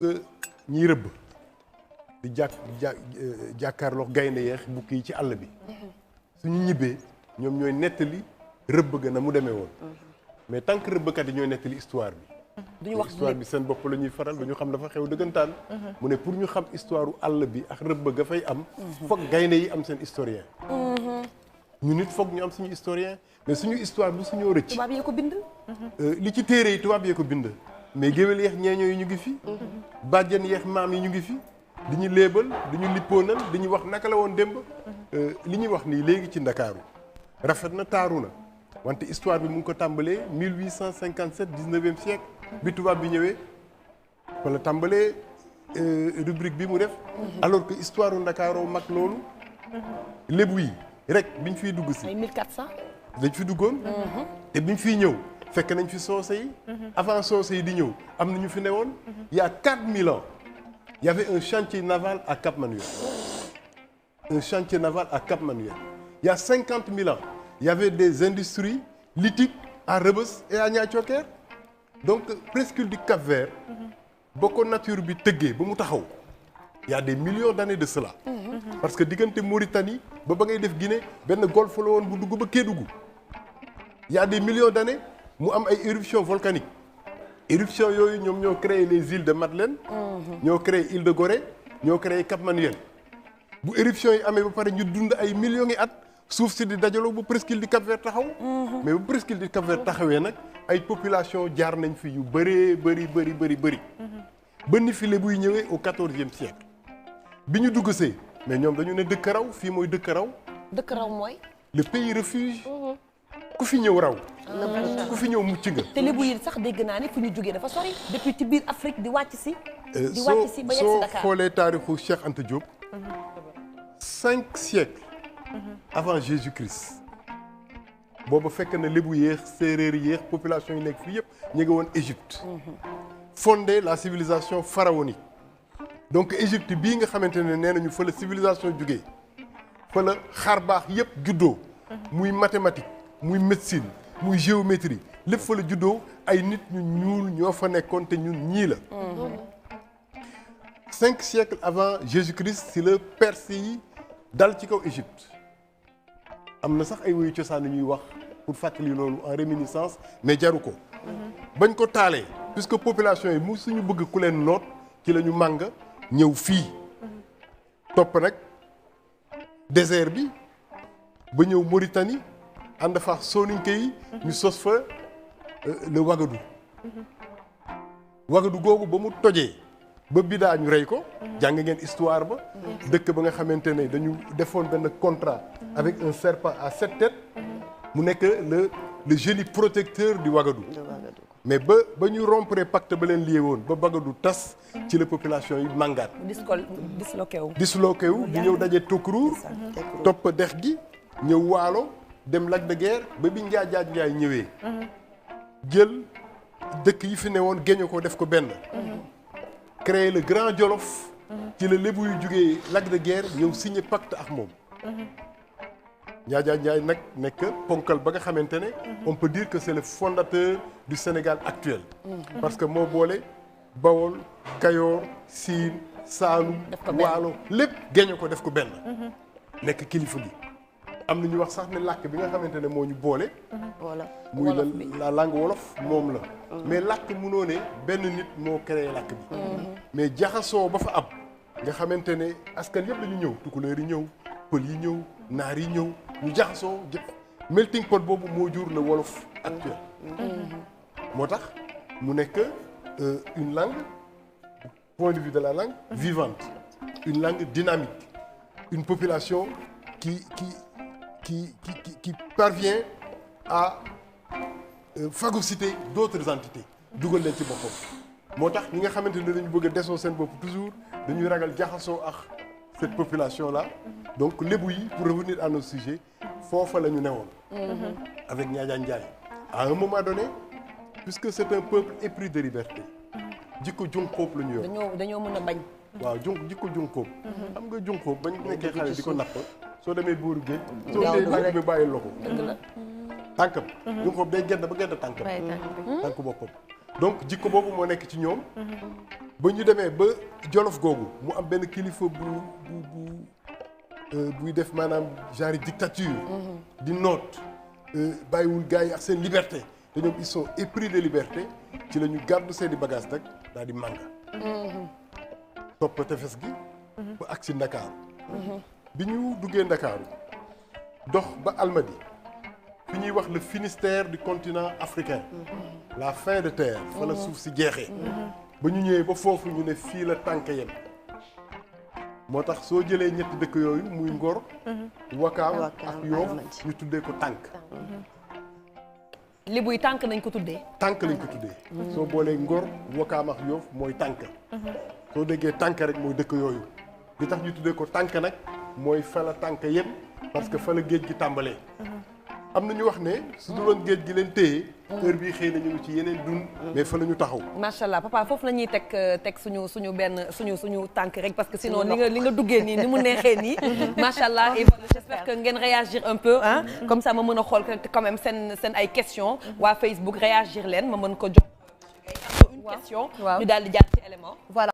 ñiy rëbb di jàkkaarloog gaynde yeex bukki yi ci àll bi suñu ñibbee ñoom ñooy nettali rëbb ga na mu demee woon mais tant que rëbbkat yi ñooy nettali histoire bi duñu wax histoire bi seen bopp la ñuy faral duñu xam dafa xew dëggantaan mu ne pour ñu xam histoire u àll bi ak rëbb ga fay am foog gaynde yi am seen historien ñu nit foog ñu am suñu historien mais suñu histoire bu suñoo rëcc tubaab yee ko bind li ci téere yi tubaab yee ko bind mais géwél yeex ñeeño yi ñu ngi fi bàjjen yeex maam yi ñu ngi fi di ñu léebal di ñu lippoonal di ñu wax naka la woon démb li ñuy wax nii léegi ci Ndakaaru rafet na taaru na wante histoire bi mu ngi ko tàmbalee 1857 19e siècle bi tubaab bi ñëwee wala tàmbalee rubrique bi mu def alors que histoire u Ndakaaroo mag loolu lébu yi rek biñ fiy dugg si ay 1400 dañ fi duggoon te biñ fiy ñëw fekk nañ fi soose yi avant soose yi di ñëw am na ñu fi newoon il y a 4000 ans il y avait un chantier naval à Cap Manuel un chantier naval à Cap Manuel il y a 50 000 ans il y avait des industries lithiques à Rebeuss et à Niayes-Thioker donc presqu'île du Cap-Vert ba ko nature bi tëggee ba mu taxaw il y a des millions d'années de cela parce que diggante Mauritanie ba ngay def Guinée benn golfe la woon bu dugg ba Kédougou il y a des millions d'années mu am ay éruptions volcaniques éruptions yooyu ñoom ñoo créé les îles de Madeleine ñoo créé île de Gorée ñoo créé Cap Manuel bu éruptions yi amee ba pare ñu dund ay millions yi at suuf si di dajaloo bu presqu'île du Cap-Vert taxaw mais bu presqu'île du Cap-Vert taxawee nag ay population jaar nañ fi yu bëree bëri ba ni fi lébu yi ñëwee au 14e siècle bi ñu dugg see mais ñoom dañu ne dëkk raw fii mooy dëkk raw mooy le pays refuge ku fi ñëw raw ku fi ñëw mucc nga te lébu yi sax dégg naa ne fu ñu jógee dafa sori depuis ci biir Afrique di wàcc si ba yegg si Dakar soo xoolee taarixu Cheikh Anta Diop 5 siècles avant Jésus-Christ boobu fekk na lébu yéex séeréer yéex population yi nekk fii yëpp ñu ngi woon Égypte fondé la civilisation pharaonique donc Égypte bii nga xamante ne nee nañu fa la civilisation jugee fa la xar baax yëpp juddoo muy mathématique muy médecine muy géométrie lépp fa la juddoo ay nit ñu ñuul ñoo fa nekkoon te ñun ñii la 5 siècles avant Jésus-Christ si la Perse yi dal ci kaw Égypte am na sax ay woyu cosaan yu ñuy wax pour fàttali loolu en réminiscence mais jaru ko bañ ko taalee puisque population yi mu suñu bëgg ku leen noot ci la ñu màng ñëw fii topp nag désert bi ba ñëw Mauritanie ànd fa soninke yi ñu sos fa le Ouagadougou Ouagadougou googu ba mu tojee ba bidaa ñu rey ko jàng ngeen histoire ba dëkk ba nga xamante ne dañu defoon benn contrat avec un serpent à 7 têtes mu nekk le génie protecteur du Ouagadougou mais ba ñu rompre pacte ba leen lié woon ba Ouagadougou tas ci la population yi màngaat disloqué wu di ñëw daje Tokrour topp dex gi ñëw Waalo dem Lac de Guiers ba bi njaay ñëwee jël dëkk yi fi ne woon géño ko def ko benn créer le Grand Jolof ci la lébu yu jugee Lac de Guiers ñëw signé pacte ak moom Njaay nag nekk ponkal ba nga xamante ne on peut dire que c'est le fondateur du Sénégal actuel parce que moo boole Bawol Kayoor Siin Saalum Waalo lépp géño ko def ko benn nekk kilifa gi am na ñu wax sax ne làkk bi nga xamante ne moo ñu boole muy la langue wolof moom la mais làkk mënoo ne benn nit moo créé làkk bi mais jaxasoo ba fa am nga xamante ne askan yëpp dañu ñëw tukulóor yi ñëw pël yi ñëw naar yi ñëw ñu jaxasoo melting pot boobu moo jur le wolof actuel moo tax mu nekk une langue point de vue de la langue vivante une langue dynamique une population qui parvient à phagocyter d'autres entités dugal leen ci boppam moo tax ñi nga xamante ne dañu bëgg a desoo seen bopp toujours dañuy ragal jaxasoo ak cette population là donc lébu yi pour revenir à nos sujets foofa la ñu newoon avec Njaajaan Njaay à un moment donné puisque c'est un peuple épris de liberté jikko junqóob la ñu yor dañoo mën a bañ waaw jikko junqóob xam nga junqóob bañ nekkee xale di ko napp soo demee buuru géej soo dee bi bàyyi loxo tànkam junqóob day gedd ba gedd tànkam tànk boppam donc jikko boobu moo nekk ci ñoom. ba ñu demee ba Jolof googu mu am benn kilifa buy def maanaam genre dictature. di noot bàyyiwul gars yi ak seen liberté te ñoom ils sont épris de liberté ci la ñu gàddu seen i bagages nag daal di mànga. topp tefes gi. ba agsi Ndakaaru. bi ñu duggee Ndakaaru dox ba Almadi fi ñuy wax le Finistère du continent africain. la fin de terre. fa la suuf si jeexee. ba ñu ñëwee ba foofu ñu ne fii la tànk yem. moo tax soo jëlee ñetti dëkk yooyu muy Ngor. Wakaam ak Yoof ñu tuddee ko tànk. Lébu yi tànk nañ ko tuddee. tànk lañ ko tuddee. soo boolee Ngor Wakaam ak Yoof mooy tànk. soo déggee tànk rek mooy dëkk yooyu. li tax ñu tuddee ko tànk nag mooy fa la tànk yem parce que fa la géej gi tàmbalee. am na ñu wax ne su duloon géej gi leen téye. heure bii xëy na ñu ngi ci yeneen dund. mais fa la ñu taxaw. macha allah papa foofu la ñuy teg suñu benn suñu tànk rek parce que sinon li nga duggee nii ni mu neexee nii. macha allah et voilà j'espère que ngeen réagir un peu hein comme ça ma mën a xool quand même seen ay questions. waa Facebook réagir leen ma mën ko jox une question. ñu daal di jaar ci élément. voilà.